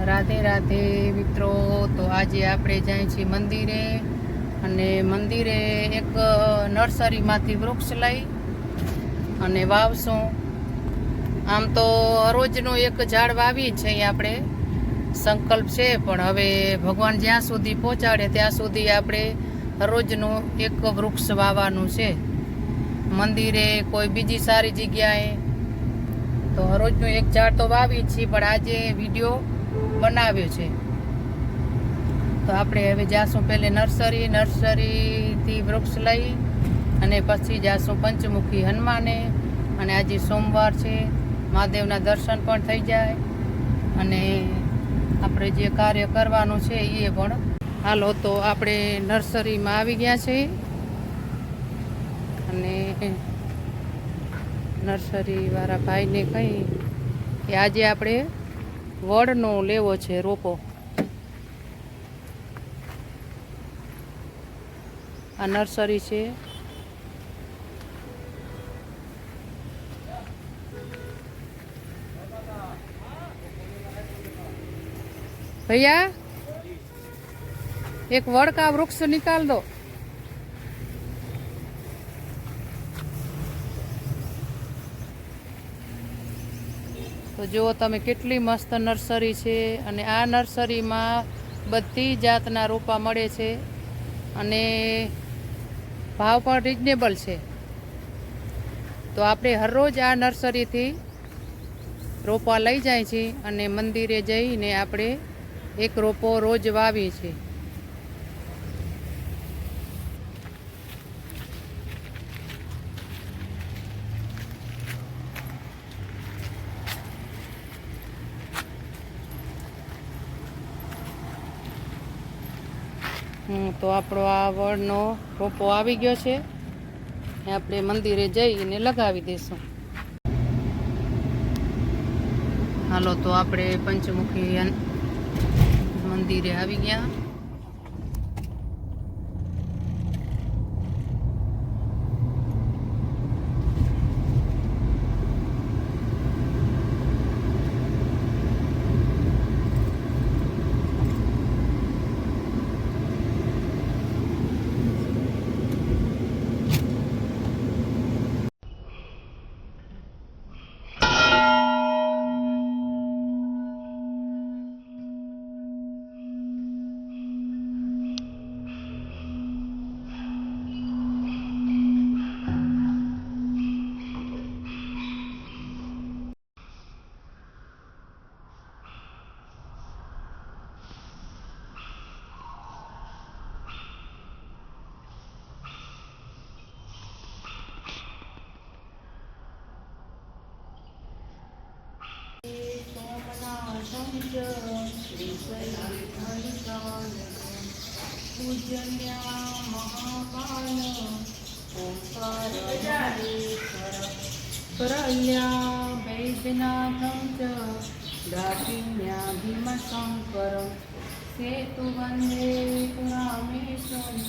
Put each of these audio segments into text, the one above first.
રાધે રાધે મિત્રો. તો આજે આપણે જઈએ છીએ મંદિરે, અને મંદિરે એક નર્સરીમાંથી વૃક્ષ લઈ અને વાવશું. આમ તો રોજનું એક ઝાડ વાવી છે આપણે, સંકલ્પ છે, પણ હવે ભગવાન જ્યાં સુધી પહોંચાડે ત્યાં સુધી આપણે રોજનું એક વૃક્ષ વાવવાનું છે. મંદિરે કોઈ બીજી સારી જગ્યાએ તો રોજનું એક ઝાડ તો વાવી છીએ, પણ આજે વિડીયો બનાવ્યો છે. તો આપણે હવે જાશું પહેલે નર્સરીથી વૃક્ષ લઈ અને પછી જાશું પંચમુખી હનુમાને. અને આજે સોમવાર છે, મહાદેવના દર્શન પણ થઈ જાય અને આપણે જે કાર્ય કરવાનું છે એ પણ. હાલો, તો આપણે નર્સરીમાં આવી ગયા છીએ અને નર્સરીવાળા ભાઈને કહી કે આજે આપણે વડનો લેવો છે રોપો. આ નર્સરી છે. भैया एक वड़ का वृक्ष निकाल दो. તો જુઓ તમે કેટલી મસ્ત નર્સરી છે, અને આ નર્સરીમાં બધી જાતના રોપા મળે છે અને ભાવ પણ રિઝનેબલ છે. તો આપણે હરરોજ આ નર્સરીથી રોપા લઈ જાય છે અને મંદિરે જઈને આપણે એક રોપો રોજ વાવીએ છીએ. તો આપણો આ વડનો રોપો આવી ગયો છે, આપણે મંદિરે જઈને લગાવી દઈશું. હાલો, તો આપણે પંચમુખી મંદિરે આવી ગયા. પૂજન્યા મહાકાલ ઓંકાર કરલ્યા વૈદ્યનાથં ચ દાક્ષિણ્યા ભીમશંકરં સેતુ વંદે પુરામેશ્વરં.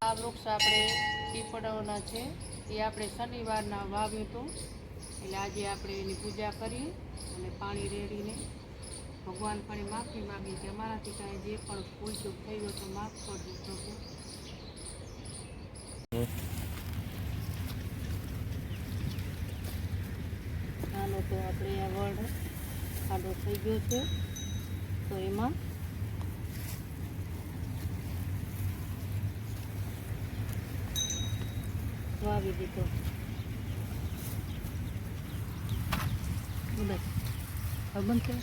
આ વૃક્ષ આપણે પીપળોના છે, એ આપણે શનિવારના વાવ્યું હતું. એટલે આજે આપણે એની પૂજા કરી અને પાણી રેડીને ભગવાન પણ માફી માગી કે અમારાથી કાંઈ જે પણ ભૂલચૂક થઈ હોય તો માફ કરજો પ્રભુ. ચાલો, તો આપણે આ વડ ખાડો થઈ ગયો છે, તો એમાં વાવી દીધો. બસ હવે બંધ છે.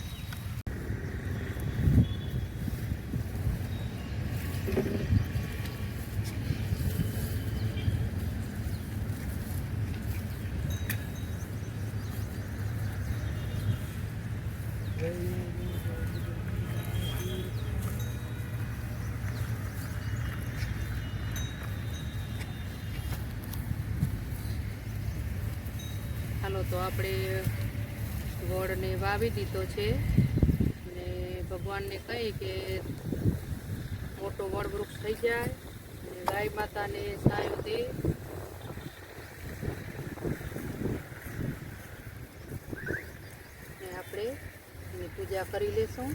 ચાલો તો આપણે વડને વાવી દીધો છે અને ભગવાનને કહી કે મોટો વડ વૃક્ષ થઈ જાય અને ગાય માતાને છાંયો દે. આપણે એની પૂજા કરી લેશું.